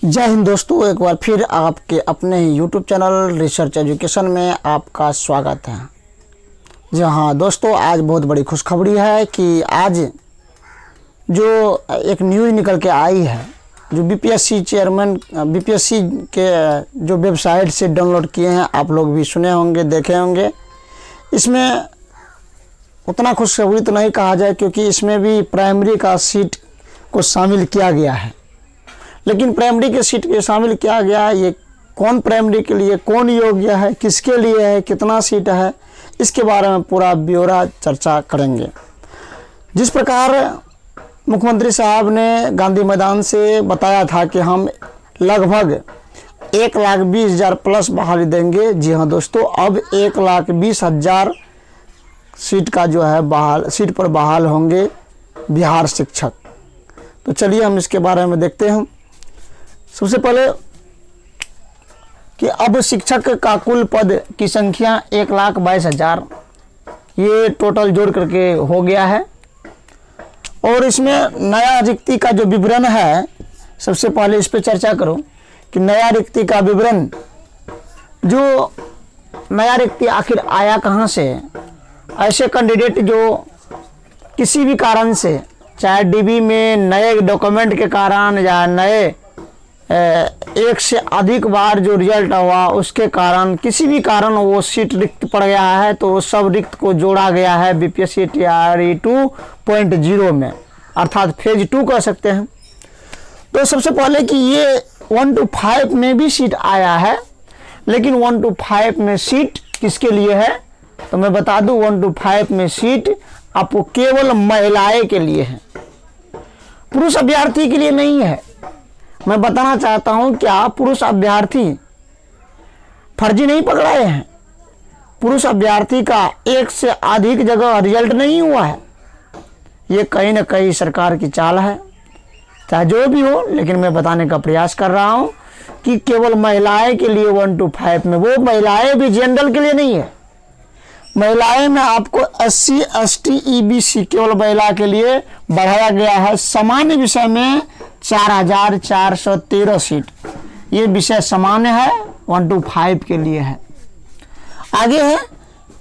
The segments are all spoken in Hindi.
जय हिंद दोस्तों, एक बार फिर आपके अपने ही यूट्यूब चैनल रिसर्च एजुकेशन में आपका स्वागत है। जी हाँ दोस्तों, आज बहुत बड़ी खुशखबरी है कि आज जो एक न्यूज़ निकल के आई है, जो बीपीएससी चेयरमैन बीपीएससी के जो वेबसाइट से डाउनलोड किए हैं, आप लोग भी सुने होंगे, देखे होंगे। इसमें उतना खुशखबरी तो नहीं कहा जाए क्योंकि इसमें भी प्राइमरी का सीट को शामिल किया गया है, लेकिन प्राइमरी के सीट के शामिल किया गया है। ये कौन प्राइमरी के लिए कौन योग्य है, किसके लिए है, कितना सीट है, इसके बारे में पूरा ब्यौरा चर्चा करेंगे। जिस प्रकार मुख्यमंत्री साहब ने गांधी मैदान से बताया था कि हम लगभग 1,20,000 प्लस बहाली देंगे। जी हाँ दोस्तों, अब 1,20,000 सीट का जो है सीट पर बहाल होंगे बिहार शिक्षक। तो चलिए हम इसके बारे में देखते हैं। सबसे पहले कि अब शिक्षक का कुल पद की संख्या 1,22,000 ये टोटल जोड़ करके हो गया है। और इसमें नया रिक्ति का जो विवरण है, सबसे पहले इस पर चर्चा करूं कि नया रिक्ति का विवरण, जो नया रिक्ति आखिर आया कहां से। ऐसे कैंडिडेट जो किसी भी कारण से, चाहे डीबी में नए डॉक्यूमेंट के कारण या नए एक से अधिक बार जो रिजल्ट हुआ उसके कारण, किसी भी कारण वो सीट रिक्त पड़ गया है, तो वो सब रिक्त को जोड़ा गया है बीपीएससी टीआरई 2.0 में, अर्थात फेज 2 कह सकते हैं। तो सबसे पहले कि ये 1 to 5 में भी सीट आया है, लेकिन 1 to 5 में सीट किसके लिए है, तो मैं बता दूं 1 to 5 में सीट आपको केवल महिलाएं के लिए है, पुरुष अभ्यर्थी के लिए नहीं है। मैं बताना चाहता हूं कि आप पुरुष अभ्यर्थी फर्जी नहीं पकड़ाए हैं। पुरुष अभ्यर्थी का एक से अधिक जगह रिजल्ट नहीं हुआ है। ये कहीं ना कहीं सरकार की चाल है, चाहे जो भी हो, लेकिन मैं बताने का प्रयास कर रहा हूं कि केवल महिलाएं के लिए 1 to 5 में, वो महिलाएं भी जनरल के लिए नहीं है। महिलाएं में आपको SC ST EBC केवल महिला के लिए बढ़ाया गया है। सामान्य विषय में 4,413 सीट, ये विषय सामान्य है, 1 to 5 के लिए है। आगे है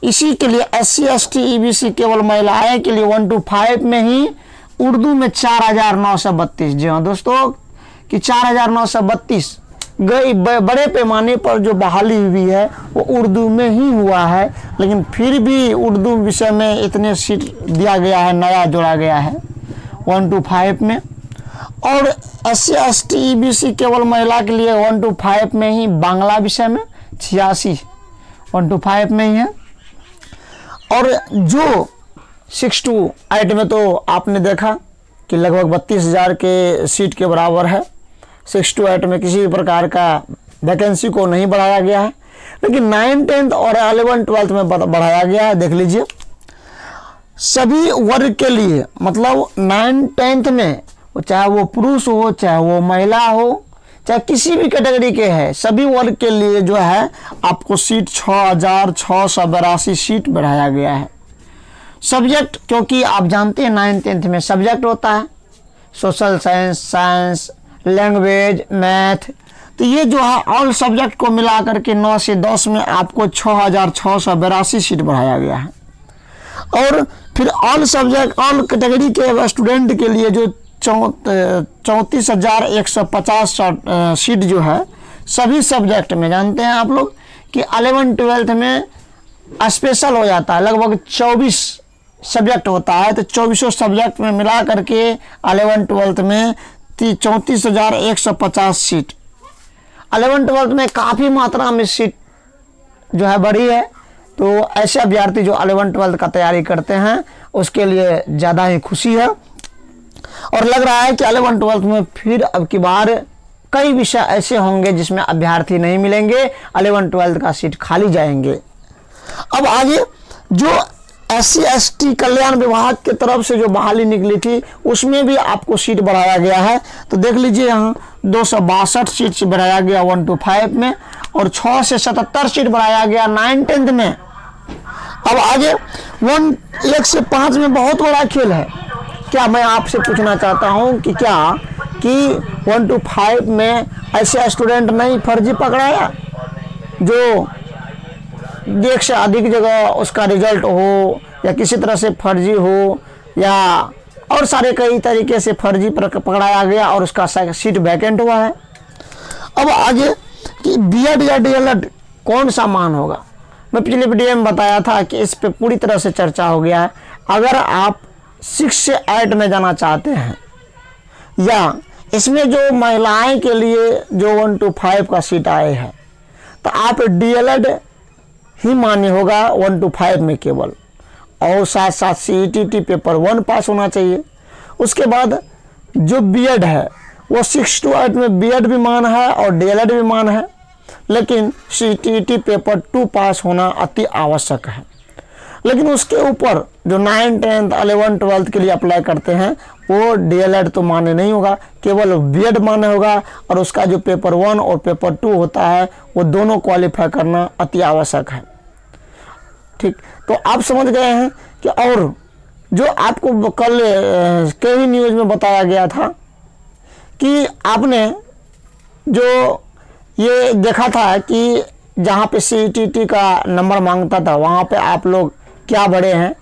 इसी के लिए SC ST EBC केवल महिलाएं के लिए 1 to 5 में ही उर्दू में 4,932। जी हाँ दोस्तों, कि 4,932 गई बड़े पैमाने पर जो बहाली हुई है वो उर्दू में ही हुआ है, लेकिन फिर भी उर्दू विषय में इतने सीट दिया गया है, नया जोड़ा गया है 1 to 5 में। और SC ST EBC केवल महिला के लिए 1 to 5 में ही, बांग्ला विषय में 86 1 to 5 में ही है। और जो 6 to 8 में तो आपने देखा कि लगभग 32,000 के सीट के बराबर है। 6 to 8 में किसी भी प्रकार का वैकेंसी को नहीं बढ़ाया गया है, लेकिन 9, 10 और 11, 12 में बढ़ाया गया है। देख लीजिए, सभी वर्ग के लिए, मतलब 9, 10 में, चाहे वो पुरुष हो, चाहे वो महिला हो, चाहे किसी भी कैटेगरी के हैं, सभी वर्ग के लिए जो है आपको सीट 6,682 सीट बढ़ाया गया है। सब्जेक्ट, क्योंकि आप जानते हैं 9, 10 में सब्जेक्ट होता है, social science, science, language, math, तो ये जो है ऑल सब्जेक्ट को मिला करके 9 से 10 में आपको 6,682 सीट बढ़ाया गया है। और फिर ऑल सब्जेक्ट, ऑल कैटेगरी के स्टूडेंट के लिए जो 34,150 सीट जो है सभी सब्जेक्ट में, जानते हैं आप लोग कि 11, 12 में स्पेशल हो जाता है, लगभग 24 सब्जेक्ट होता है, तो 24 सब्जेक्ट में मिला करके 11, 12 में 34,150 सीट। 11, 12 में काफ़ी मात्रा में सीट जो है बढ़ी है, तो ऐसे अभ्यर्थी जो 11, 12 का तैयारी करते हैं उसके लिए ज़्यादा ही खुशी है। और लग रहा है कि 11, 12 में फिर अब की बार कई विषय ऐसे होंगे जिसमें अभ्यर्थी नहीं मिलेंगे, 11, 12 का सीट खाली जाएंगे। अब आगे जो SC ST कल्याण विभाग की तरफ से जो बहाली निकली थी उसमें भी आपको सीट बढ़ाया गया है। तो देख लीजिए, यहाँ 262 सीट से बढ़ाया गया 1 to 5 में, और 6 से 77 सीट बढ़ाया गया 9, 10 में। अब आगे 1 से 5 में बहुत बड़ा खेल है। क्या मैं आपसे पूछना चाहता हूं कि क्या कि 1 to 5 में ऐसे स्टूडेंट नहीं फर्जी पकड़ाया जो एक से अधिक जगह उसका रिजल्ट हो या किसी तरह से फर्जी हो या और सारे कई तरीके से फर्जी पकड़ाया गया और उसका सीट वैकेंट हुआ है। अब आगे कि बीएड या डीएलएड कौन सा मान होगा, मैं पिछले वीडियो में बताया था कि इस पे पूरी तरह से चर्चा हो गया है। अगर आप 6 से 8 में जाना चाहते हैं या इसमें जो महिलाएं के लिए जो 1 to 5 का सीट आए हैं तो आप डीएलएड ही मान्य होगा 1 to 5 में केवल, और साथ साथ CET पेपर 1 पास होना चाहिए। उसके बाद जो बीएड है वो 6 to 8 में बीएड भी मान है और डीएलएड भी मान है, लेकिन CET पेपर 2 पास होना अति आवश्यक है। लेकिन उसके ऊपर जो 9, 10, 11, 12 के लिए अप्लाई करते हैं वो डीएलएड तो मान्य नहीं होगा, केवल बीएड मान्य होगा और उसका जो पेपर 1 और पेपर 2 होता है वो दोनों क्वालिफाई करना अति आवश्यक है। ठीक, तो आप समझ गए हैं कि और जो आपको कल कई न्यूज़ में बताया गया था कि आपने जो ये देखा था कि जहाँ पे CET का नंबर मांगता था वहाँ पे आप लोग क्या बड़े हैं,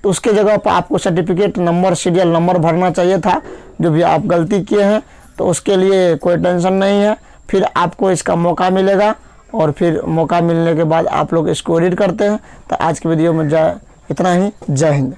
तो उसके जगह पर आपको सर्टिफिकेट नंबर, सीरियल नंबर भरना चाहिए था। जो भी आप गलती किए हैं तो उसके लिए कोई टेंशन नहीं है, फिर आपको इसका मौका मिलेगा और फिर मौका मिलने के बाद आप लोग इसको रीड करते हैं। तो आज की वीडियो में इतना ही। जय हिंद।